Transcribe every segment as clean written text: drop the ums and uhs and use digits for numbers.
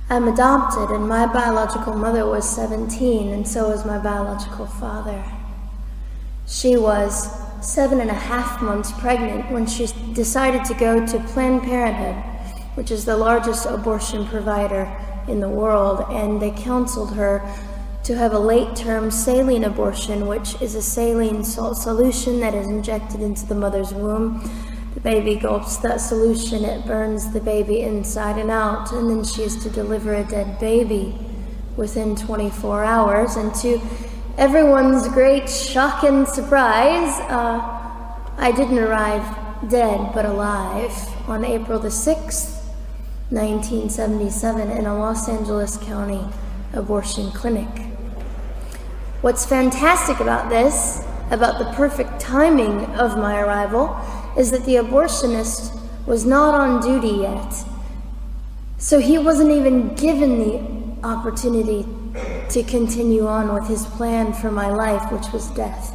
I'm adopted, and my biological mother was 17, and so was my biological father. She was 7.5 months pregnant when she decided to go to Planned Parenthood, which is the largest abortion provider in the world, and they counseled her to have a late-term saline abortion, which is a saline salt solution that is injected into the mother's womb. The baby gulps that solution, it burns the baby inside and out, and then she is to deliver a dead baby within 24 hours. And to everyone's great shock and surprise, I didn't arrive dead but alive on April the 6th, 1977 in a Los Angeles County abortion clinic. What's fantastic about this, about the perfect timing of my arrival, is that the abortionist was not on duty yet. So he wasn't even given the opportunity to continue on with his plan for my life, which was death.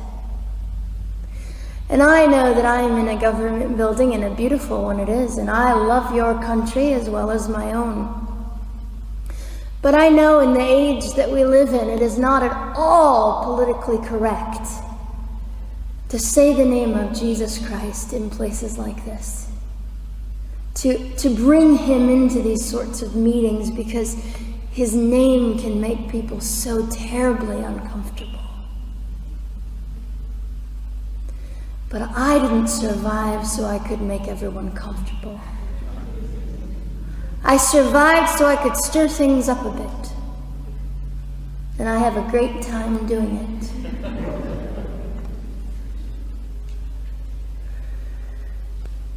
And I know that I am in a government building, and a beautiful one it is, and I love your country as well as my own. But I know in the age that we live in, it is not at all politically correct to say the name of Jesus Christ in places like this. To bring him into these sorts of meetings, because his name can make people so terribly uncomfortable. But I didn't survive so I could make everyone comfortable. I survived so I could stir things up a bit. And I have a great time doing it.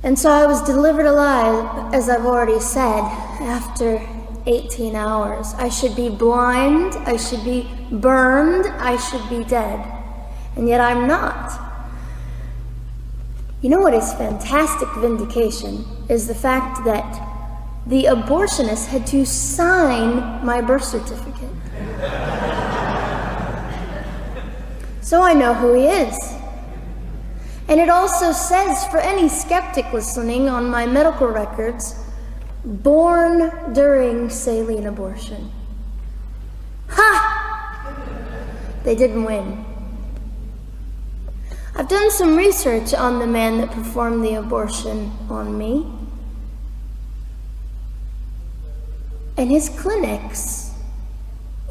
And so I was delivered alive, as I've already said, after 18 hours. I should be blind, I should be burned, I should be dead. And yet I'm not. You know what is fantastic vindication is the fact that the abortionist had to sign my birth certificate. So I know who he is. And it also says, for any skeptic listening, on my medical records, born during saline abortion. Ha! They didn't win. I've done some research on the man that performed the abortion on me. And his clinics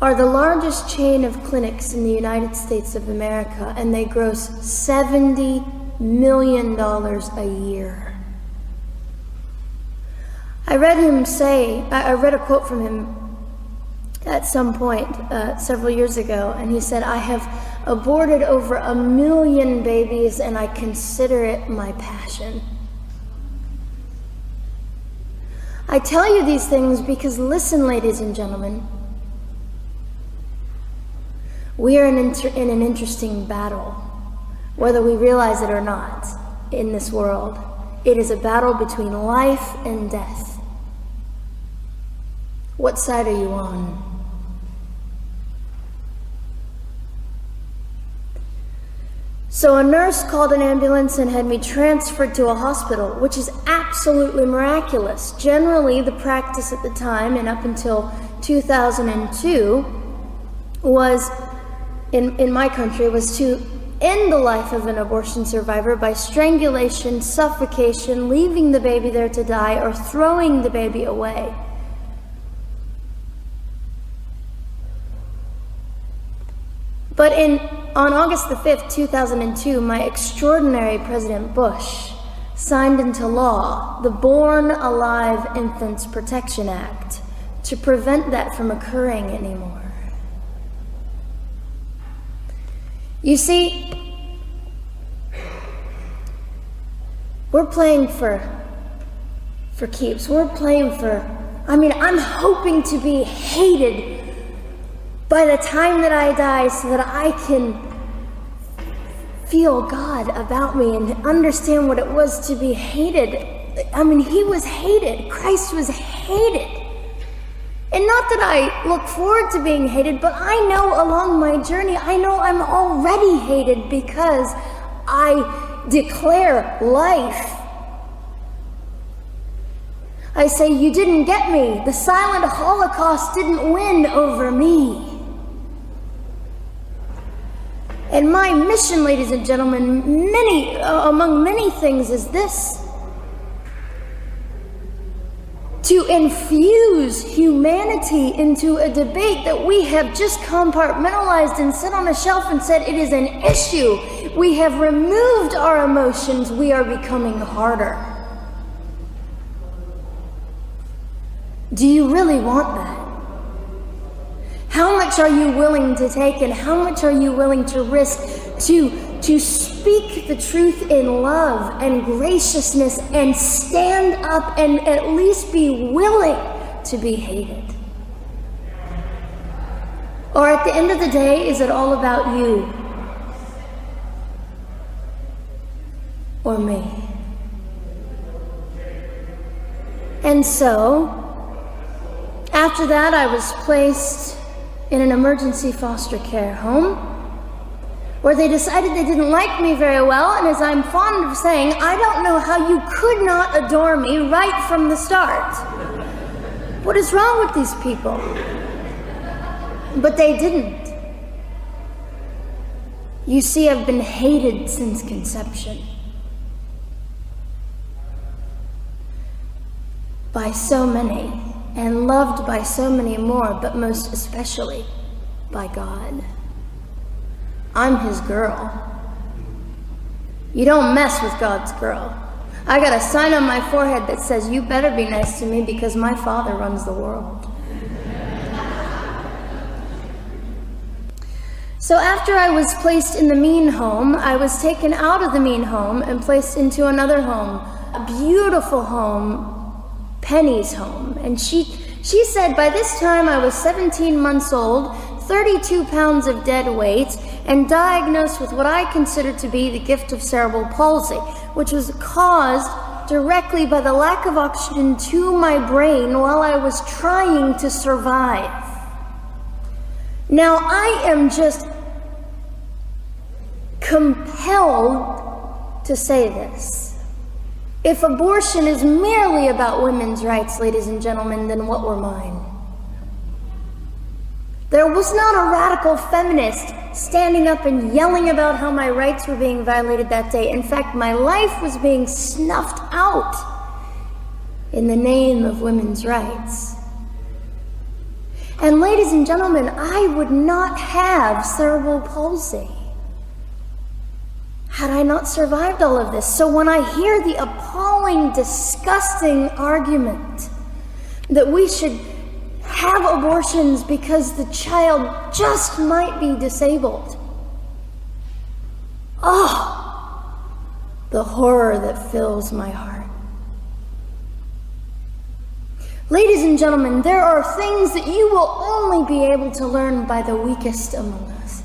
are the largest chain of clinics in the United States of America, and they gross $70 million a year. I read a quote from him at some point several years ago, and he said, "I have aborted over 1 million babies, and I consider it my passion." I tell you these things because, listen, ladies and gentlemen, we are in an interesting battle, whether we realize it or not, in this world. It is a battle between life and death. What side are you on? So a nurse called an ambulance and had me transferred to a hospital, which is absolutely miraculous. Generally, the practice at the time, and up until 2002, was, in my country, was to end the life of an abortion survivor by strangulation, suffocation, leaving the baby there to die, or throwing the baby away. But on August the 5th, 2002, my extraordinary President Bush signed into law the Born Alive Infants Protection Act to prevent that from occurring anymore. You see, we're playing for keeps. We're playing I'm hoping to be hated by the time that I die, so that I can feel God about me and understand what it was to be hated. He was hated. Christ was hated. And not that I look forward to being hated, but I know along my journey, I know I'm already hated because I declare life. I say, you didn't get me. The silent Holocaust didn't win over me. And my mission, ladies and gentlemen, among many things, is this: to infuse humanity into a debate that we have just compartmentalized and set on a shelf and said it is an issue. We have removed our emotions. We are becoming harder. Do you really want that? How much are you willing to take, and how much are you willing to risk to speak the truth in love and graciousness and stand up and at least be willing to be hated? Or at the end of the day, is it all about you or me? And so, after that, I was placed in an emergency foster care home where they decided they didn't like me very well, and as I'm fond of saying, I don't know how you could not adore me right from the start. What is wrong with these people? But they didn't. You see, I've been hated since conception by so many, and loved by so many more, but most especially by God. I'm his girl. You don't mess with God's girl. I got a sign on my forehead that says, you better be nice to me because my Father runs the world. So after I was placed in the mean home, I was taken out of the mean home and placed into another home, a beautiful home, Penny's home. And she said by this time I was 17 months old, 32 pounds of dead weight, and diagnosed with what I considered to be the gift of cerebral palsy, which was caused directly by the lack of oxygen to my brain while I was trying to survive. Now, I am just compelled to say this. If abortion is merely about women's rights, ladies and gentlemen, then what were mine? There was not a radical feminist standing up and yelling about how my rights were being violated that day. In fact, my life was being snuffed out in the name of women's rights. And ladies and gentlemen, I would not have cerebral palsy had I not survived all of this. So when I hear the appalling, disgusting argument that we should have abortions because the child just might be disabled, oh, the horror that fills my heart. Ladies and gentlemen, there are things that you will only be able to learn by the weakest among us.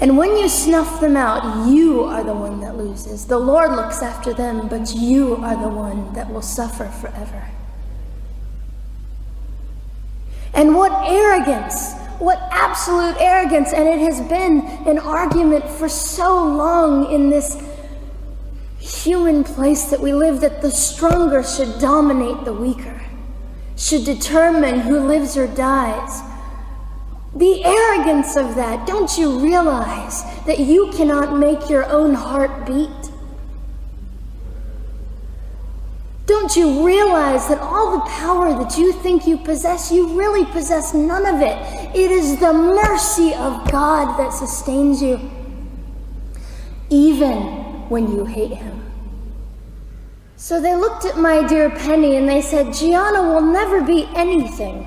And when you snuff them out, you are the one that loses. The Lord looks after them, but you are the one that will suffer forever. And what arrogance, what absolute arrogance, and it has been an argument for so long in this human place that we live, that the stronger should dominate the weaker, should determine who lives or dies. The arrogance of that. Don't you realize that you cannot make your own heart beat? Don't you realize that all the power that you think you possess, you really possess none of it? It is the mercy of God that sustains you, even when you hate him. So they looked at my dear Penny and they said, Gianna will never be anything,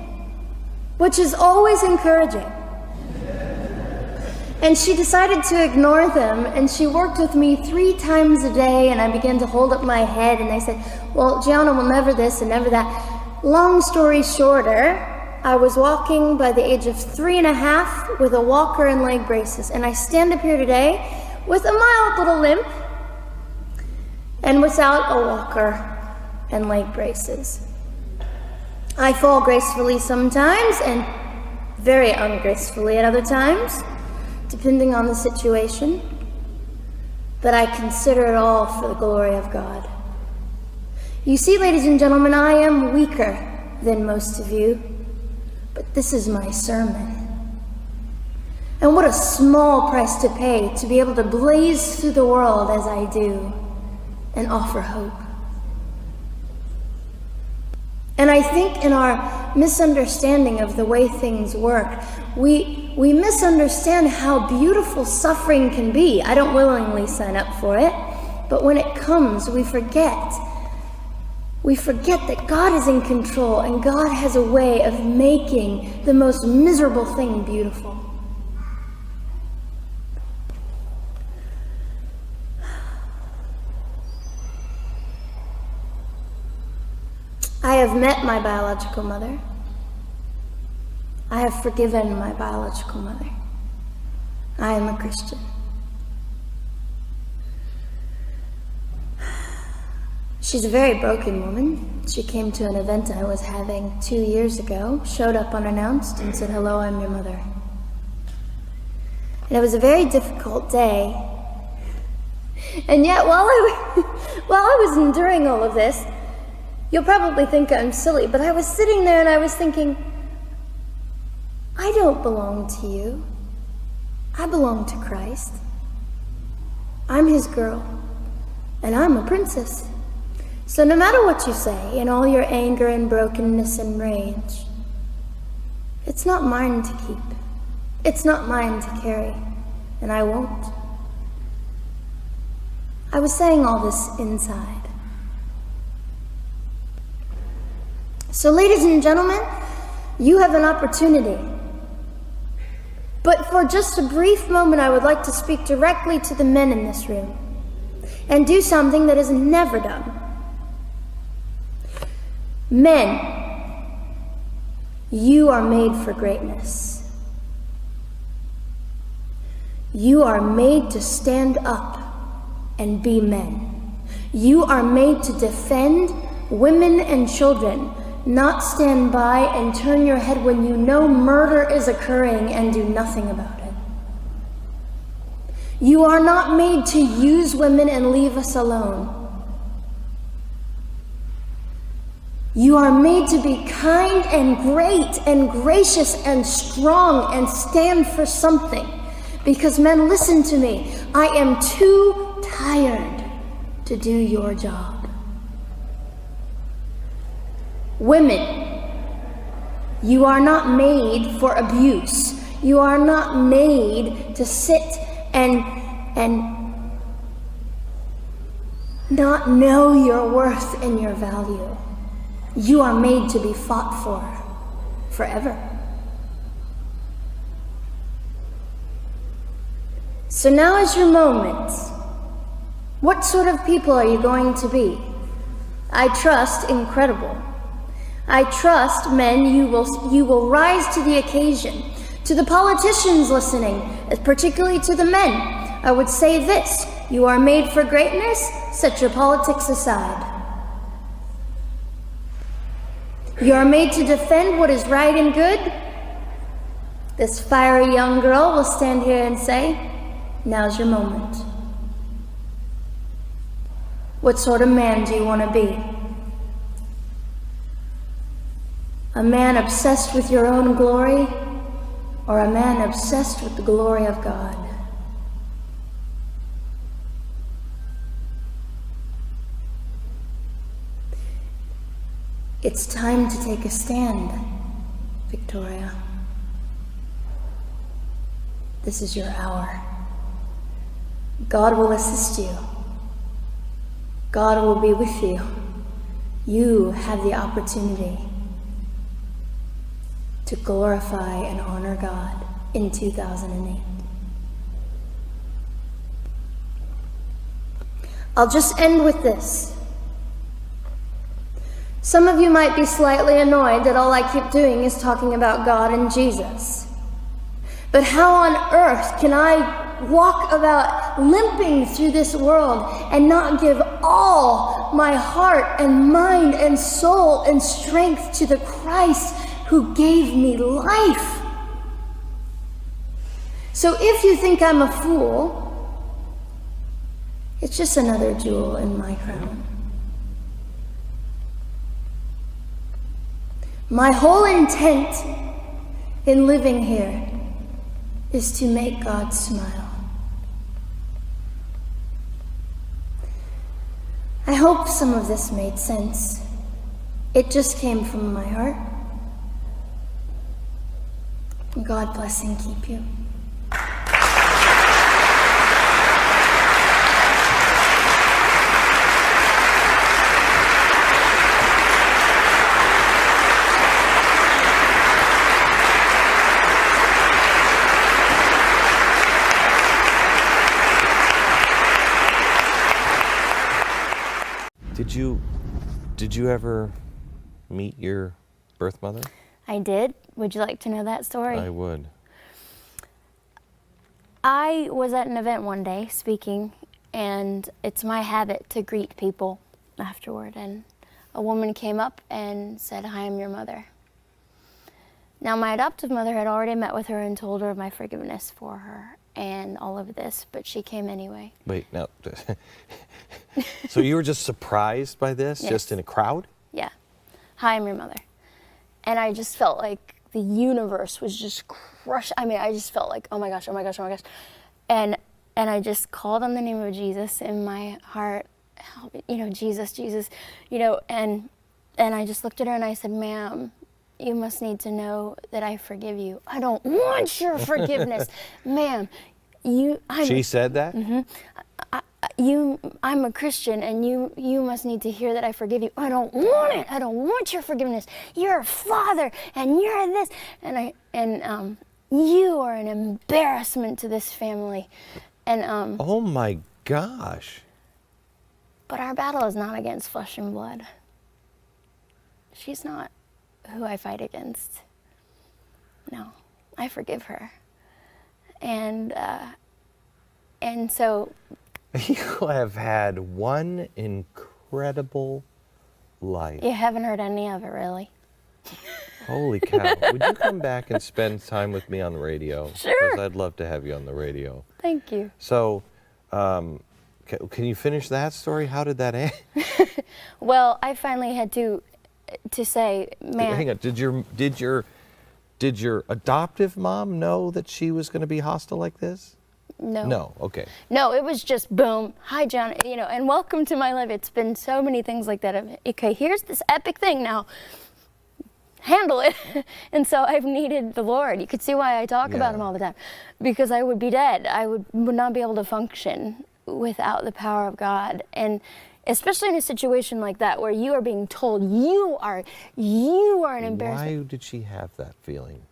which is always encouraging. And she decided to ignore them, and she worked with me 3 times a day, and I began to hold up my head, and they said, well, Gianna will never this and never that. Long story shorter, I was walking by the age of 3.5 with a walker and leg braces, and I stand up here today with a mild little limp and without a walker and leg braces. I fall gracefully sometimes and very ungracefully at other times, depending on the situation, but I consider it all for the glory of God. You see, ladies and gentlemen, I am weaker than most of you, but this is my sermon. And what a small price to pay to be able to blaze through the world as I do and offer hope. And I think in our misunderstanding of the way things work, we misunderstand how beautiful suffering can be. I don't willingly sign up for it, but when it comes, we forget. We forget that God is in control and God has a way of making the most miserable thing beautiful. I have met my biological mother. I have forgiven my biological mother. I am a Christian. She's a very broken woman. She came to an event I was having 2 years ago, showed up unannounced, and said, "Hello, I'm your mother." And it was a very difficult day. And yet, while I was enduring all of this, you'll probably think I'm silly, but I was sitting there and I was thinking, I don't belong to you. I belong to Christ. I'm his girl, and I'm a princess. So no matter what you say, in all your anger and brokenness and rage, it's not mine to keep. It's not mine to carry, and I won't. I was saying all this inside. So ladies and gentlemen, you have an opportunity. But for just a brief moment, I would like to speak directly to the men in this room and do something that is never done. Men, you are made for greatness. You are made to stand up and be men. You are made to defend women and children, not stand by and turn your head when you know murder is occurring and do nothing about it. You are not made to use women and leave us alone. You are made to be kind and great and gracious and strong and stand for something. Because men, listen to me, I am too tired to do your job. Women, you are not made for abuse. You are not made to sit and not know your worth and your value. You are made to be fought for forever. So now is your moment. What sort of people are you going to be? I trust incredible. I trust, men, you will rise to the occasion. To the politicians listening, particularly to the men, I would say this: you are made for greatness, set your politics aside. You are made to defend what is right and good. This fiery young girl will stand here and say, now's your moment. What sort of man do you want to be? A man obsessed with your own glory, or a man obsessed with the glory of God? It's time to take a stand, Victoria. This is your hour. God will assist you. God will be with you. You have the opportunity to glorify and honor God in 2008. I'll just end with this. Some of you might be slightly annoyed that all I keep doing is talking about God and Jesus. But how on earth can I walk about limping through this world and not give all my heart and mind and soul and strength to the Christ who gave me life? So if you think I'm a fool, it's just another jewel in my crown. My whole intent in living here is to make God smile. I hope some of this made sense. It just came from my heart. God bless and keep you. Did you ever meet your birth mother? I did. Would you like to know that story? I would. I was at an event one day speaking, and it's my habit to greet people afterward, and a woman came up and said, "Hi, I'm your mother." Now, my adoptive mother had already met with her and told her of my forgiveness for her and all of this, but she came anyway. Wait, no. So you were just surprised by this, Yes. just in a crowd? Yeah. "Hi, I'm your mother." And I just felt like the universe was just crushed. I mean, I just felt like, oh my gosh, oh my gosh, oh my gosh. And I just called on the name of Jesus in my heart, Jesus, Jesus, and I just looked at her and I said, "Ma'am, you must need to know that I forgive you. I don't want your forgiveness." "Ma'am, She said that? Mm-hmm. I'm a Christian, and you must need to hear that I forgive you." "I don't want it. I don't want your forgiveness. You're a father, and you're this, and you are an embarrassment to this family." And Oh my gosh. but our battle is not against flesh and blood. She's not who I fight against. No, I forgive her, and so. You have had one incredible life. You haven't heard any of it, really. Holy cow. Would you come back and spend time with me on the radio? Sure. Because I'd love to have you on the radio. Thank you. So, can you finish that story? How did that end? Well, I finally had to say, "Ma'am." Hang on. Did your adoptive mom know that she was going to be hostile like this? No. No. Okay. No, it was just boom. "Hi, John, and welcome to my life." It's been so many things like that. Okay, here's this epic thing now. Handle it. And so I've needed the Lord. You could see why I talk about him all the time, because I would be dead. I would not be able to function without the power of God. And especially in a situation like that where you are being told you are an embarrassment. Why did she have that feeling?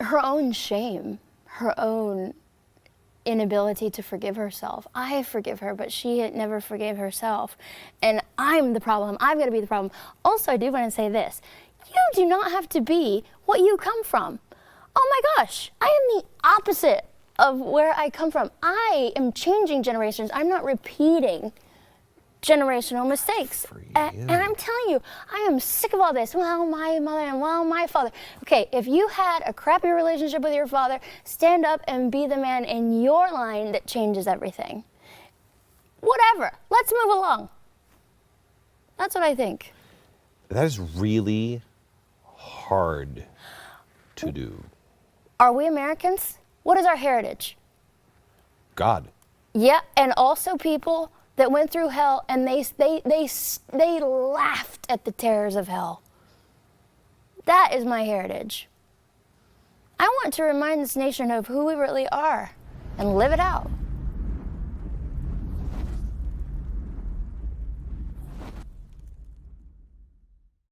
Her own shame, her own inability to forgive herself. I forgive her, but she had never forgave herself. And I'm the problem. I've got to be the problem. Also, I do want to say this. You do not have to be what you come from. Oh my gosh, I am the opposite of where I come from. I am changing generations. I'm not repeating generational mistakes. And I'm telling you, I am sick of all this. Well, my mother and well, my father. Okay, if you had a crappy relationship with your father, stand up and be the man in your line that changes everything. Whatever. Let's move along. That's what I think. That is really hard to do. Are we Americans? What is our heritage? God. Yeah, and also people that went through hell, and they laughed at the terrors of hell. That is my heritage. I want to remind this nation of who we really are and live it out.